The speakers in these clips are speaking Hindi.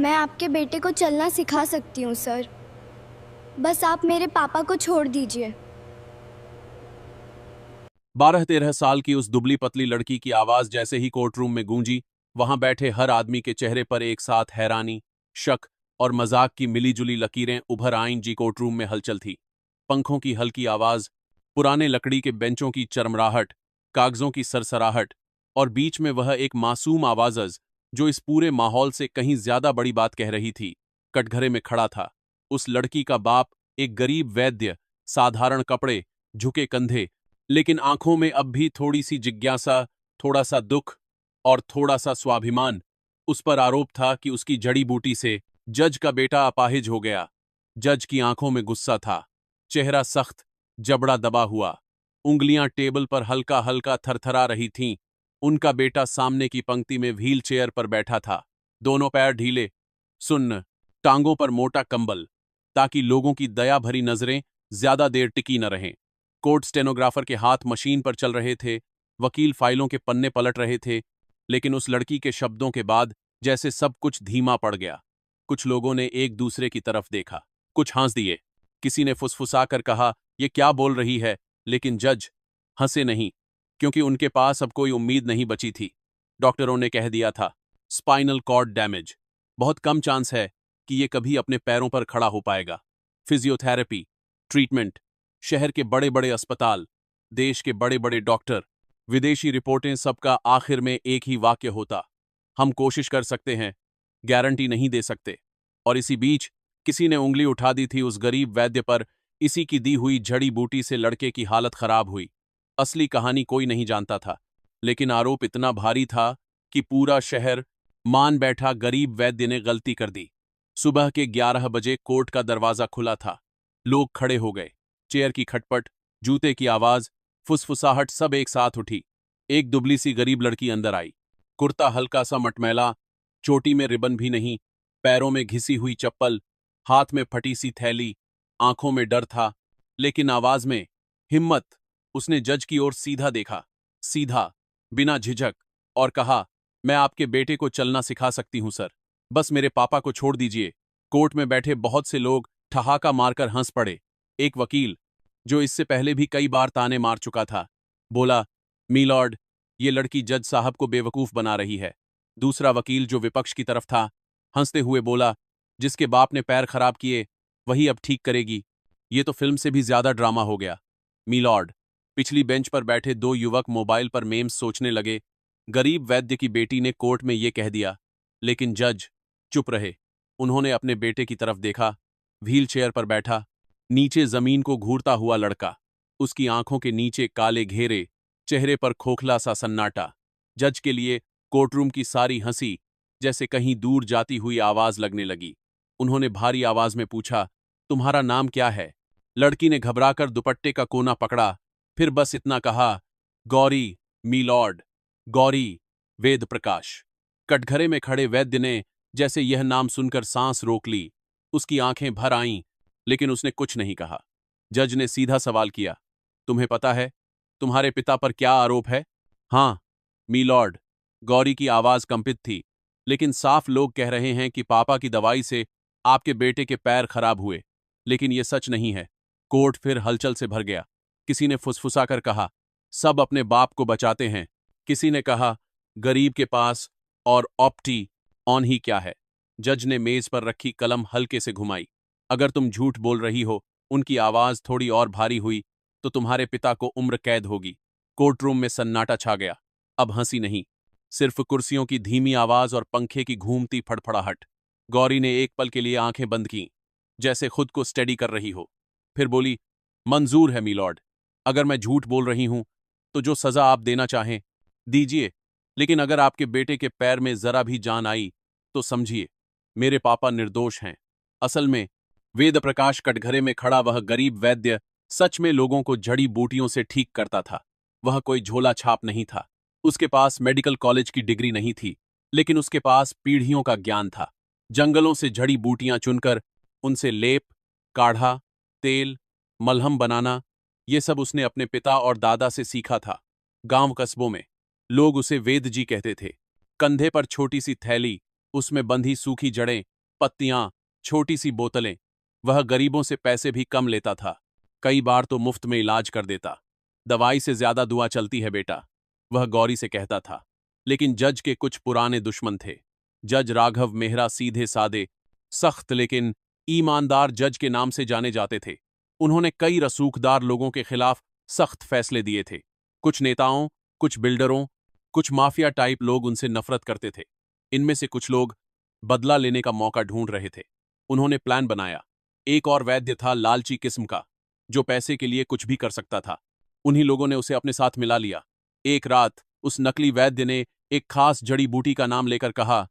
मैं आपके बेटे को चलना सिखा सकती हूँ सर। बस आप मेरे पापा को छोड़ दीजिए। 12-13 साल की उस दुबली पतली लड़की की आवाज जैसे ही कोर्टरूम में गूंजी, वहां बैठे हर आदमी के चेहरे पर एक साथ हैरानी, शक और मजाक की मिलीजुली लकीरें उभर आईं। जी कोर्टरूम में हलचल थी। पंखों की हल्की आवाज, पुराने लकड़ी के बेंचों की चरमराहट, कागजों की सरसराहट और बीच में वह एक मासूम आवाज जो इस पूरे माहौल से कहीं ज्यादा बड़ी बात कह रही थी। कटघरे में खड़ा था उस लड़की का बाप, एक गरीब वैद्य, साधारण कपड़े, झुके कंधे, लेकिन आंखों में अब भी थोड़ी सी जिज्ञासा, थोड़ा सा दुख और थोड़ा सा स्वाभिमान। उस पर आरोप था कि उसकी जड़ी बूटी से जज का बेटा अपाहिज हो गया। जज की आंखों में गुस्सा था, चेहरा सख्त, जबड़ा दबा हुआ, उंगलियां टेबल पर हल्का हल्का थरथरा रही थीं। उनका बेटा सामने की पंक्ति में व्हील चेयर पर बैठा था, दोनों पैर ढीले, सुन्न, टांगों पर मोटा कंबल, ताकि लोगों की दया भरी नजरें ज्यादा देर टिकी न रहें। कोर्ट स्टेनोग्राफर के हाथ मशीन पर चल रहे थे, वकील फाइलों के पन्ने पलट रहे थे, लेकिन उस लड़की के शब्दों के बाद जैसे सब कुछ धीमा पड़ गया। कुछ लोगों ने एक दूसरे की तरफ देखा, कुछ हंस दिए, किसी ने फुसफुसाकर कहा, "ये क्या बोल रही है?" लेकिन जज हंसे नहीं, क्योंकि उनके पास अब कोई उम्मीद नहीं बची थी। डॉक्टरों ने कह दिया था, स्पाइनल कॉर्ड डैमेज, बहुत कम चांस है कि ये कभी अपने पैरों पर खड़ा हो पाएगा। फिजियोथेरेपी, ट्रीटमेंट, शहर के बड़े बड़े अस्पताल, देश के बड़े बड़े डॉक्टर, विदेशी रिपोर्टें, सबका आखिर में एक ही वाक्य होता, हम कोशिश कर सकते हैं, गारंटी नहीं दे सकते। और इसी बीच किसी ने उंगली उठा दी थी उस गरीब वैद्य पर। इसी की दी हुई जड़ी बूटी से लड़के की हालत खराब हुई। असली कहानी कोई नहीं जानता था, लेकिन आरोप इतना भारी था कि पूरा शहर मान बैठा, गरीब वैद्य ने गलती कर दी। सुबह के 11 बजे कोर्ट का दरवाजा खुला था। लोग खड़े हो गए, चेयर की खटपट, जूते की आवाज, फुसफुसाहट सब एक साथ उठी। एक दुबली सी गरीब लड़की अंदर आई, कुर्ता हल्का सा मटमैला, चोटी में रिबन भी नहीं, पैरों में घिसी हुई चप्पल, हाथ में फटी सी थैली, आंखों में डर था, लेकिन आवाज में हिम्मत। उसने जज की ओर सीधा देखा, सीधा, बिना झिझक, और कहा, मैं आपके बेटे को चलना सिखा सकती हूं सर, बस मेरे पापा को छोड़ दीजिए। कोर्ट में बैठे बहुत से लोग ठहाका मारकर हंस पड़े। एक वकील, जो इससे पहले भी कई बार ताने मार चुका था, बोला, मीलॉर्ड, ये लड़की जज साहब को बेवकूफ बना रही है। दूसरा वकील, जो विपक्ष की तरफ था, हंसते हुए बोला, जिसके बाप ने पैर खराब किए वही अब ठीक करेगी। ये तो फिल्म से भी ज्यादा ड्रामा हो गया। मीलॉर्ड। पिछली बेंच पर बैठे दो युवक मोबाइल पर मेम्स सोचने लगे। गरीब वैद्य की बेटी ने कोर्ट में ये कह दिया, लेकिन जज चुप रहे। उन्होंने अपने बेटे की तरफ देखा, व्हील चेयर पर बैठा, नीचे जमीन को घूरता हुआ लड़का, उसकी आंखों के नीचे काले घेरे, चेहरे पर खोखला सा सन्नाटा। जज के लिए कोर्टरूम की सारी हंसी जैसे कहीं दूर जाती हुई आवाज लगने लगी। उन्होंने भारी आवाज में पूछा, तुम्हारा नाम क्या है? लड़की ने घबराकर दुपट्टे का कोना पकड़ा, फिर बस इतना कहा, गौरी, मीलॉर्ड, गौरी वेद प्रकाश। कटघरे में खड़े वैद्य ने जैसे यह नाम सुनकर सांस रोक ली। उसकी आंखें भर आईं, लेकिन उसने कुछ नहीं कहा। जज ने सीधा सवाल किया, तुम्हें पता है तुम्हारे पिता पर क्या आरोप है? हाँ, मीलॉर्ड। गौरी की आवाज कंपित थी, लेकिन साफ लोग कह रहे हैं कि पापा की दवाई से आपके बेटे के पैर खराब हुए, लेकिन यह सच नहीं है। कोर्ट फिर हलचल से भर गया। किसी ने फुसफुसाकर कहा, सब अपने बाप को बचाते हैं। किसी ने कहा, गरीब के पास और ऑप्टी ऑन ही क्या है। जज ने मेज पर रखी कलम हल्के से घुमाई। अगर तुम झूठ बोल रही हो, उनकी आवाज थोड़ी और भारी हुई, तो तुम्हारे पिता को उम्र कैद होगी। कोर्टरूम में सन्नाटा छा गया। अब हंसी नहीं, सिर्फ कुर्सियों की धीमी आवाज और पंखे की घूमती फड़फड़ाहट। गौरी ने एक पल के लिए आंखें बंद की, जैसे खुद को स्टेडी कर रही हो। फिर बोली, मंजूर है मीलॉर्ड। अगर मैं झूठ बोल रही हूं, तो जो सजा आप देना चाहें दीजिए, लेकिन अगर आपके बेटे के पैर में जरा भी जान आई, तो समझिए मेरे पापा निर्दोष हैं। असल में वेद प्रकाश, कटघरे में खड़ा वह गरीब वैद्य, सच में लोगों को जड़ी बूटियों से ठीक करता था। वह कोई झोला छाप नहीं था। उसके पास मेडिकल कॉलेज की डिग्री नहीं थी, लेकिन उसके पास पीढ़ियों का ज्ञान था। जंगलों से जड़ी बूटियां चुनकर उनसे लेप, काढ़ा, तेल, मलहम बनाना, ये सब उसने अपने पिता और दादा से सीखा था। गांव कस्बों में लोग उसे वेद जी कहते थे। कंधे पर छोटी सी थैली, उसमें बंधी सूखी जड़ें, पत्तियां, छोटी सी बोतलें। वह गरीबों से पैसे भी कम लेता था। कई बार तो मुफ्त में इलाज कर देता। दवाई से ज्यादा दुआ चलती है बेटा, वह गौरी से कहता था। लेकिन जज के कुछ पुराने दुश्मन थे। जज राघव मेहरा सीधे सादे, सख्त लेकिन ईमानदार जज के नाम से जाने जाते थे। उन्होंने कई रसूखदार लोगों के खिलाफ सख्त फैसले दिए थे। कुछ नेताओं, कुछ बिल्डरों, कुछ माफिया टाइप लोग उनसे नफरत करते थे। इनमें से कुछ लोग बदला लेने का मौका ढूंढ रहे थे। उन्होंने प्लान बनाया। एक और वैद्य था लालची किस्म का, जो पैसे के लिए कुछ भी कर सकता था। उन्हीं लोगों ने उसे अपने साथ मिला लिया। एक रात उस नकली वैद्य ने एक खास जड़ी बूटी का नाम लेकर कहा,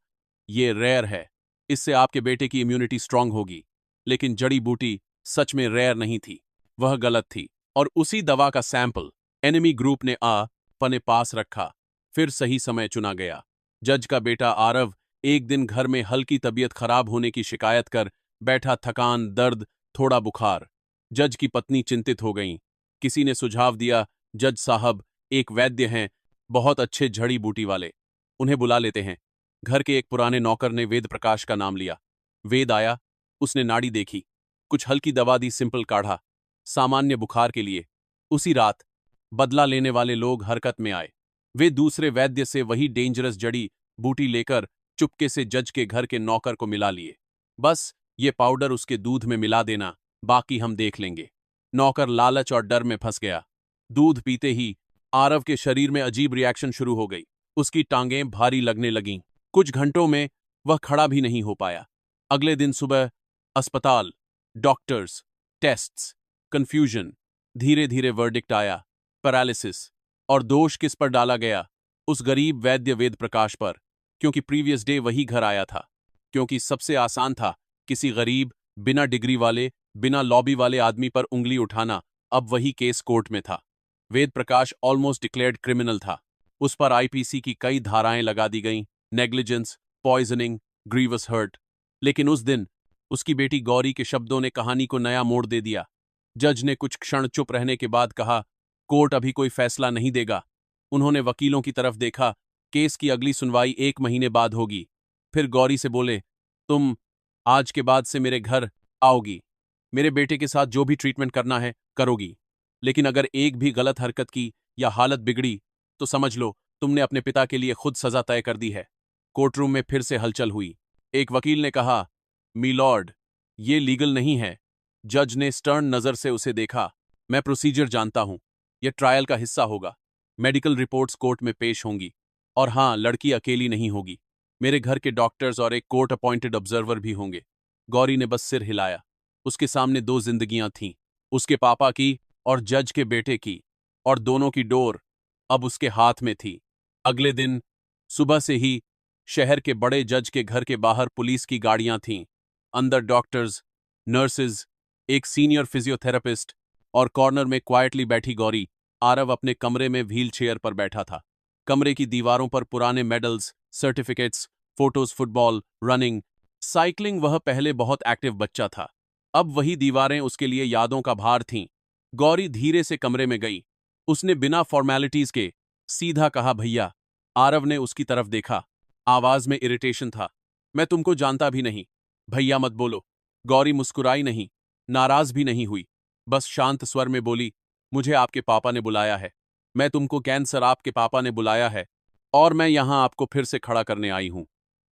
ये रेयर है, इससे आपके बेटे की इम्यूनिटी स्ट्रांग होगी। लेकिन जड़ी बूटी सच में रेयर नहीं थी, वह गलत थी। और उसी दवा का सैंपल एनिमी ग्रुप ने अपने पास रखा। फिर सही समय चुना गया। जज का बेटा आरव एक दिन घर में हल्की तबीयत खराब होने की शिकायत कर बैठा, थकान, दर्द, थोड़ा बुखार। जज की पत्नी चिंतित हो गईं। किसी ने सुझाव दिया, जज साहब एक वैद्य हैं, बहुत अच्छे जड़ी बूटी वाले, उन्हें बुला लेते हैं। घर के एक पुराने नौकर ने वेद प्रकाश का नाम लिया। वेद आया, उसने नाड़ी देखी, कुछ हल्की दवा दी, सिंपल काढ़ा, सामान्य बुखार के लिए। उसी रात बदला लेने वाले लोग हरकत में आए। वे दूसरे वैद्य से वही डेंजरस जड़ी बूटी लेकर चुपके से जज के घर के नौकर को मिला लिए। बस ये पाउडर उसके दूध में मिला देना, बाकी हम देख लेंगे। नौकर लालच और डर में फंस गया। दूध पीते ही आरव के शरीर में अजीब रिएक्शन शुरू हो गई। उसकी टांगें भारी लगने लगीं। कुछ घंटों में वह खड़ा भी नहीं हो पाया। अगले दिन सुबह अस्पताल, डॉक्टर्स, टेस्ट्स, कंफ्यूजन। धीरे धीरे वर्डिक्ट आया, पैरालिसिस। और दोष किस पर डाला गया? उस गरीब वैद्य वेद प्रकाश पर, क्योंकि प्रीवियस डे वही घर आया था। क्योंकि सबसे आसान था किसी गरीब, बिना डिग्री वाले, बिना लॉबी वाले आदमी पर उंगली उठाना। अब वही केस कोर्ट में था। Ved Prakash almost declared criminal था। उस पर आईपीसी की कई धाराएं लगा दी गईं, नेग्लिजेंस, पॉइजनिंग, ग्रीवस हर्ट। लेकिन उस दिन उसकी बेटी गौरी के शब्दों ने कहानी को नया मोड़ दे दिया। जज ने कुछ क्षण चुप रहने के बाद कहा, कोर्ट अभी कोई फैसला नहीं देगा। उन्होंने वकीलों की तरफ देखा। केस की अगली सुनवाई 1 महीने बाद होगी। फिर गौरी से बोले, तुम आज के बाद से मेरे घर आओगी, मेरे बेटे के साथ जो भी ट्रीटमेंट करना है करोगी। लेकिन अगर एक भी गलत हरकत की या हालत बिगड़ी तो समझ लो तुमने अपने पिता के लिए खुद सजा तय कर दी है। कोर्टरूम में फिर से हलचल हुई। एक वकील ने कहा, मीलॉर्ड, ये लीगल नहीं है। जज ने स्टर्न नजर से उसे देखा। मैं प्रोसीजर जानता हूं, यह ट्रायल का हिस्सा होगा। मेडिकल रिपोर्ट्स कोर्ट में पेश होंगी। और हां, लड़की अकेली नहीं होगी, मेरे घर के डॉक्टर्स और एक कोर्ट अपॉइंटेड ऑब्जर्वर भी होंगे। गौरी ने बस सिर हिलाया। उसके सामने 2 जिंदगियां थीं, उसके पापा की और जज के बेटे की, और दोनों की डोर अब उसके हाथ में थी। अगले दिन सुबह से ही शहर के बड़े जज के घर के बाहर पुलिस की गाड़ियां थीं। अंदर डॉक्टर्स, नर्सेज, एक सीनियर फिजियोथेरेपिस्ट, और कॉर्नर में क्वाइटली बैठी गौरी। आरव अपने कमरे में व्हील चेयर पर बैठा था। कमरे की दीवारों पर पुराने medals, certificates, photos, football, running, cycling. वह पहले बहुत एक्टिव बच्चा था, अब वही दीवारें उसके लिए यादों का भार थीं। गौरी धीरे से कमरे में गई। उसने बिना फॉर्मेलिटीज के सीधा कहा, भैया। आरव ने उसकी तरफ देखा। आवाज में इरिटेशन था। मैं तुमको जानता भी नहीं, भैया मत बोलो। गौरी मुस्कुराई नहीं, नाराज भी नहीं हुई, बस शांत स्वर में बोली, मुझे आपके पापा ने बुलाया है। मैं तुमको कैंसर आपके पापा ने बुलाया है, और मैं यहां आपको फिर से खड़ा करने आई हूं।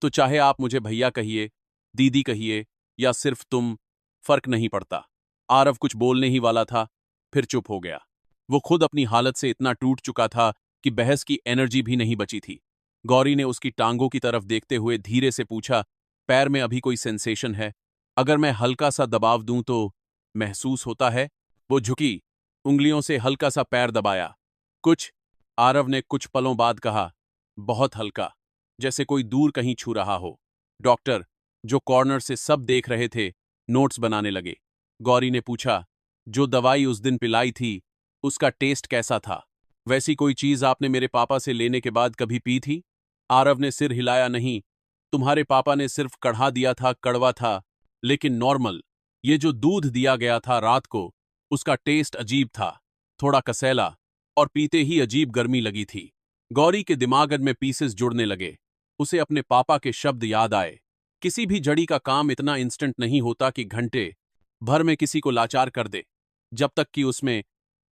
तो चाहे आप मुझे भैया कहिए, दीदी कहिए, या सिर्फ तुम, फर्क नहीं पड़ता। आरव कुछ बोलने ही वाला था, फिर चुप हो गया। वो खुद अपनी हालत से इतना टूट चुका था कि बहस की एनर्जी भी नहीं बची थी। गौरी ने उसकी टांगों की तरफ देखते हुए धीरे से पूछा, पैर में अभी कोई सेंसेशन है? अगर मैं हल्का सा दबाव दूं तो? महसूस होता है? वो झुकी, उंगलियों से हल्का सा पैर दबाया। कुछ? आरव ने कुछ पलों बाद कहा, बहुत हल्का, जैसे कोई दूर कहीं छू रहा हो। डॉक्टर, जो कॉर्नर से सब देख रहे थे, नोट्स बनाने लगे। गौरी ने पूछा, जो दवाई उस दिन पिलाई थी, उसका टेस्ट कैसा था? वैसी कोई चीज आपने मेरे पापा से लेने के बाद कभी पी थी? आरव ने सिर हिलाया, नहीं। तुम्हारे पापा ने सिर्फ कढ़ा दिया था, कड़वा था, लेकिन नॉर्मल। ये जो दूध दिया गया था रात को, उसका टेस्ट अजीब था, थोड़ा कसैला, और पीते ही अजीब गर्मी लगी थी। गौरी के दिमाग में पीसेस जुड़ने लगे। उसे अपने पापा के शब्द याद आए। किसी भी जड़ी का काम इतना इंस्टेंट नहीं होता कि घंटे भर में किसी को लाचार कर दे, जब तक कि उसमें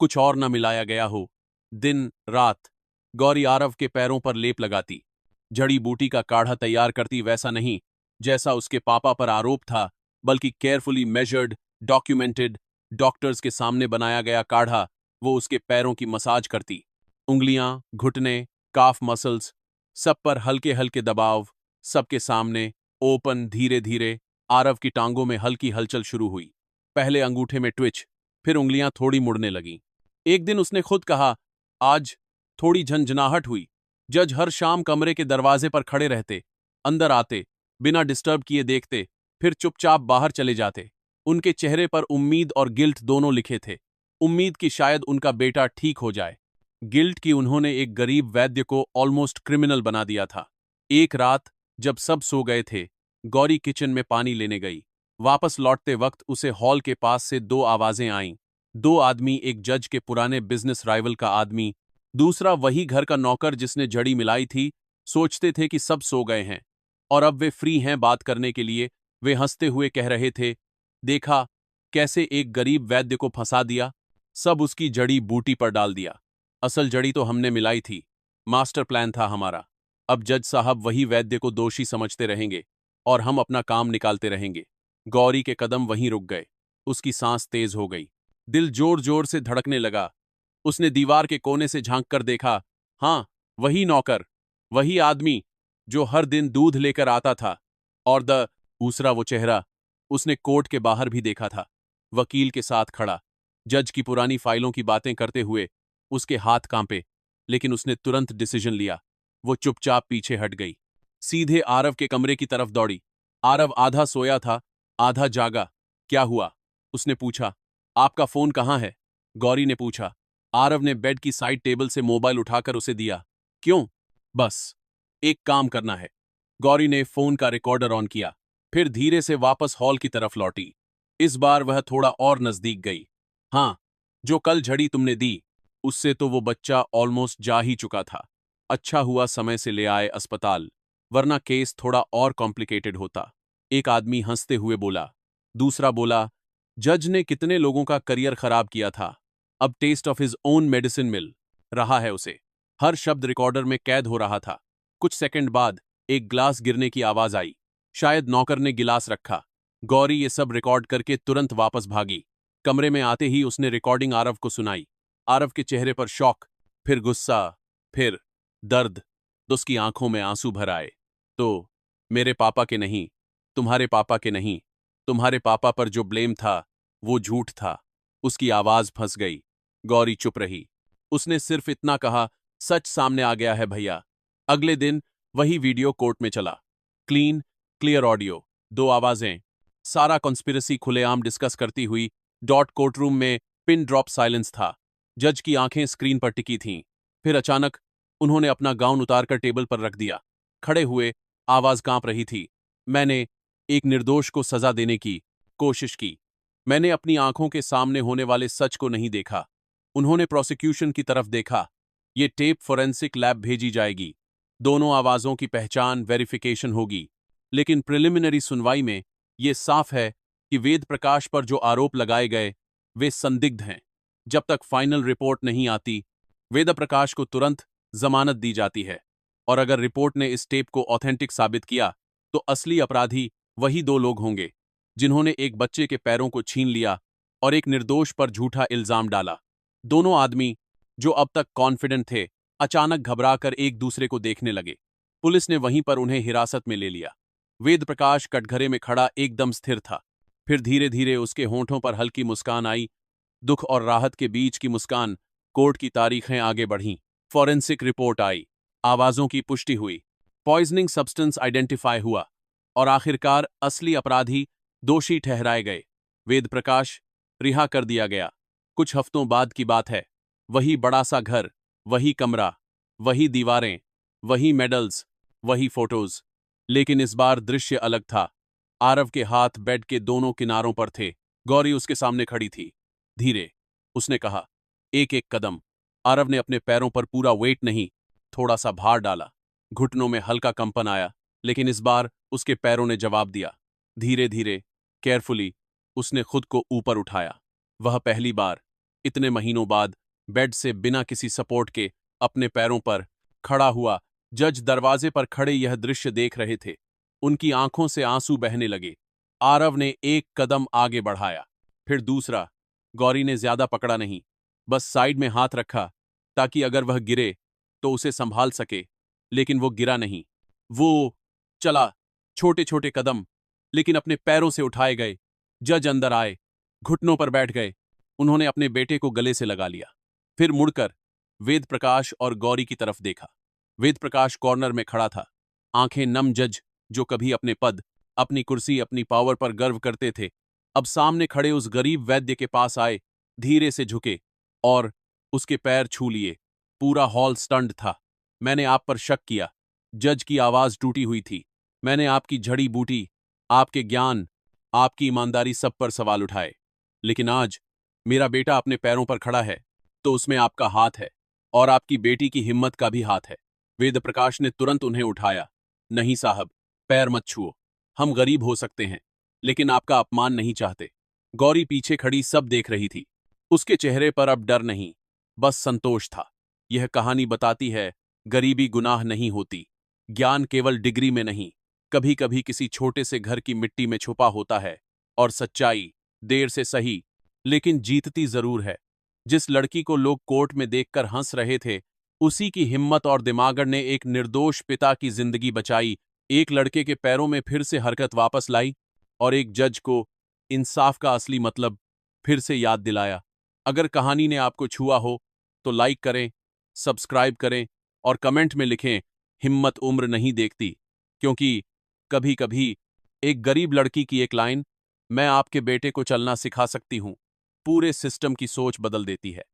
कुछ और न मिलाया गया हो। दिन रात गौरी आरव के पैरों पर लेप लगाती, जड़ी बूटी का काढ़ा तैयार करती, वैसा नहीं जैसा उसके पापा पर आरोप था, बल्कि केयरफुली मेजर्ड, डॉक्यूमेंटेड, डॉक्टर्स के सामने बनाया गया काढ़ा। वो उसके पैरों की मसाज करती, उंगलियां, घुटने, काफ मसल्स, सब पर हल्के हल्के दबाव, सबके सामने ओपन। धीरे धीरे आरव की टांगों में हल्की हलचल शुरू हुई। पहले अंगूठे में ट्विच, फिर उंगलियां थोड़ी मुड़ने लगीं। एक दिन उसने खुद कहा, आज थोड़ी झंझनाहट हुई। जज हर शाम कमरे के दरवाजे पर खड़े रहते, अंदर आते, बिना डिस्टर्ब किए देखते, फिर चुपचाप बाहर चले जाते। उनके चेहरे पर उम्मीद और गिल्ट दोनों लिखे थे। उम्मीद कि शायद उनका बेटा ठीक हो जाए, गिल्ट कि उन्होंने एक गरीब वैद्य को ऑलमोस्ट क्रिमिनल बना दिया था। एक रात जब सब सो गए थे, गौरी किचन में पानी लेने गई। वापस लौटते वक्त उसे हॉल के पास से दो आवाजें आईं। दो आदमी, एक जज के पुराने बिजनेस राइवल का आदमी, दूसरा वही घर का नौकर जिसने जड़ी मिलाई थी। सोचते थे कि सब सो गए हैं और अब वे फ्री हैं बात करने के लिए। वे हंसते हुए कह रहे थे, देखा कैसे एक गरीब वैद्य को फंसा दिया, सब उसकी जड़ी बूटी पर डाल दिया। असल जड़ी तो हमने मिलाई थी, मास्टर प्लान था हमारा। अब जज साहब वही वैद्य को दोषी समझते रहेंगे और हम अपना काम निकालते रहेंगे। गौरी के कदम वहीं रुक गए, उसकी सांस तेज हो गई, दिल जोर जोर से धड़कने लगा। उसने दीवार के कोने से झांक कर देखा, हाँ, वही नौकर, वही आदमी जो हर दिन दूध लेकर आता था। और दूसरा वो चेहरा उसने कोर्ट के बाहर भी देखा था, वकील के साथ खड़ा, जज की पुरानी फाइलों की बातें करते हुए। उसके हाथ कांपे, लेकिन उसने तुरंत डिसीजन लिया। वो चुपचाप पीछे हट गई, सीधे आरव के कमरे की तरफ दौड़ी। आरव आधा सोया था, आधा जागा। क्या हुआ? उसने पूछा। आपका फोन कहाँ है? गौरी ने पूछा। आरव ने बेड की साइड टेबल से मोबाइल उठाकर उसे दिया। क्यों? बस एक काम करना है। गौरी ने फोन का रिकॉर्डर ऑन किया, फिर धीरे से वापस हॉल की तरफ लौटी। इस बार वह थोड़ा और नजदीक गई। हाँ, जो कल झड़ी तुमने दी, उससे तो वो बच्चा ऑलमोस्ट जा ही चुका था। अच्छा हुआ समय से ले आए अस्पताल, वरना केस थोड़ा और कॉम्प्लिकेटेड होता। एक आदमी हंसते हुए बोला। दूसरा बोला, जज ने कितने लोगों का करियर खराब किया था, अब test of his own medicine मिल रहा है उसे। हर शब्द रिकॉर्डर में कैद हो रहा था। कुछ सेकंड बाद एक ग्लास गिरने की आवाज आई। शायद नौकर ने गिलास रखा। गौरी ये सब रिकॉर्ड करके तुरंत वापस भागी। कमरे में आते ही उसने रिकॉर्डिंग आरव को सुनाई। आरव के चेहरे पर शॉक, फिर गुस्सा, फिर दर्द। उसकी आंखों में आंसू भर आए। तो मेरे पापा के नहीं, तुम्हारे पापा के नहीं, तुम्हारे पापा पर जो ब्लेम था वो झूठ था। उसकी आवाज फंस गई। गौरी चुप रही। उसने सिर्फ इतना कहा, सच सामने आ गया है भैया। अगले दिन वही वीडियो कोर्ट में चला। क्लीन क्लियर ऑडियो, दो आवाजें, सारा कॉन्स्पिरेसी खुलेआम डिस्कस करती हुई। कोर्टरूम में पिन ड्रॉप साइलेंस था। जज की आंखें स्क्रीन पर टिकी थीं। फिर अचानक उन्होंने अपना गाउन उतारकर टेबल पर रख दिया। खड़े हुए, आवाज कांप रही थी। मैंने एक निर्दोष को सजा देने की कोशिश की। मैंने अपनी आंखों के सामने होने वाले सच को नहीं देखा। उन्होंने प्रोसिक्यूशन की तरफ देखा। ये टेप फोरेंसिक लैब भेजी जाएगी, दोनों आवाजों की पहचान, वेरिफिकेशन होगी। लेकिन प्रिलिमिनरी सुनवाई में ये साफ है कि वेद प्रकाश पर जो आरोप लगाए गए वे संदिग्ध हैं। जब तक फाइनल रिपोर्ट नहीं आती, वेद प्रकाश को तुरंत जमानत दी जाती है। और अगर रिपोर्ट ने इस टेप को ऑथेंटिक साबित किया, तो असली अपराधी वही दो लोग होंगे जिन्होंने एक बच्चे के पैरों को छीन लिया और एक निर्दोष पर झूठा इल्जाम डाला। दोनों आदमी जो अब तक कॉन्फिडेंट थे, अचानक घबराकर एक दूसरे को देखने लगे। पुलिस ने वहीं पर उन्हें हिरासत में ले लिया। वेद प्रकाश कटघरे में खड़ा एकदम स्थिर था। फिर धीरे धीरे उसके होंठों पर हल्की मुस्कान आई, दुख और राहत के बीच की मुस्कान। कोर्ट की तारीखें आगे बढ़ीं। फॉरेंसिक रिपोर्ट आई, आवाजों की पुष्टि हुई, पॉइजनिंग सब्सटेंस आइडेंटिफाई हुआ और आखिरकार असली अपराधी दोषी ठहराए गए। वेद प्रकाश रिहा कर दिया गया। कुछ हफ्तों बाद की बात है। वही बड़ा सा घर, वही कमरा, वही दीवारें, वही मेडल्स, वही फोटोज। लेकिन इस बार दृश्य अलग था। आरव के हाथ बेड के दोनों किनारों पर थे। गौरी उसके सामने खड़ी थी। धीरे उसने कहा, एक एक कदम। आरव ने अपने पैरों पर पूरा वेट नहीं, थोड़ा सा भार डाला। घुटनों में हल्का कंपन आया, लेकिन इस बार उसके पैरों ने जवाब दिया। धीरे धीरे, केयरफुली उसने खुद को ऊपर उठाया। वह पहली बार इतने महीनों बाद बेड से बिना किसी सपोर्ट के अपने पैरों पर खड़ा हुआ। जज दरवाजे पर खड़े यह दृश्य देख रहे थे। उनकी आंखों से आंसू बहने लगे। आरव ने एक कदम आगे बढ़ाया, फिर दूसरा। गौरी ने ज्यादा पकड़ा नहीं, बस साइड में हाथ रखा ताकि अगर वह गिरे तो उसे संभाल सके। लेकिन वो गिरा नहीं। वो चला, छोटे छोटे कदम, लेकिन अपने पैरों से उठाए गए। जज अंदर आए, घुटनों पर बैठ गए। उन्होंने अपने बेटे को गले से लगा लिया, फिर मुड़कर वेद प्रकाश और गौरी की तरफ देखा। वेद प्रकाश कॉर्नर में खड़ा था, आंखें नम। जज, जो कभी अपने पद, अपनी कुर्सी, अपनी पावर पर गर्व करते थे, अब सामने खड़े उस गरीब वैद्य के पास आए, धीरे से झुके और उसके पैर छू लिए। पूरा हॉल स्टंड था। मैंने आप पर शक किया, जज की आवाज टूटी हुई थी। मैंने आपकी जड़ी बूटी, आपके ज्ञान, आपकी ईमानदारी सब पर सवाल उठाए। लेकिन आज मेरा बेटा अपने पैरों पर खड़ा है तो उसमें आपका हाथ है, और आपकी बेटी की हिम्मत का भी हाथ है। वेद प्रकाश ने तुरंत उन्हें उठाया। नहीं साहब, पैर मत छुओ। हम गरीब हो सकते हैं, लेकिन आपका अपमान नहीं चाहते। गौरी पीछे खड़ी सब देख रही थी। उसके चेहरे पर अब डर नहीं, बस संतोष था। यह कहानी बताती है, गरीबी गुनाह नहीं होती। ज्ञान केवल डिग्री में नहीं, कभी कभी किसी छोटे से घर की मिट्टी में छुपा होता है। और सच्चाई देर से सही, लेकिन जीतती जरूर है। जिस लड़की को लोग कोर्ट में देखकर हंस रहे थे, उसी की हिम्मत और दिमागर ने एक निर्दोष पिता की जिंदगी बचाई, एक लड़के के पैरों में फिर से हरकत वापस लाई, और एक जज को इंसाफ का असली मतलब फिर से याद दिलाया। अगर कहानी ने आपको छुआ हो तो लाइक करें, सब्सक्राइब करें और कमेंट में लिखें, हिम्मत उम्र नहीं देखती। क्योंकि कभी कभी एक गरीब लड़की की एक लाइन, मैं आपके बेटे को चलना सिखा सकती हूं, पूरे सिस्टम की सोच बदल देती है।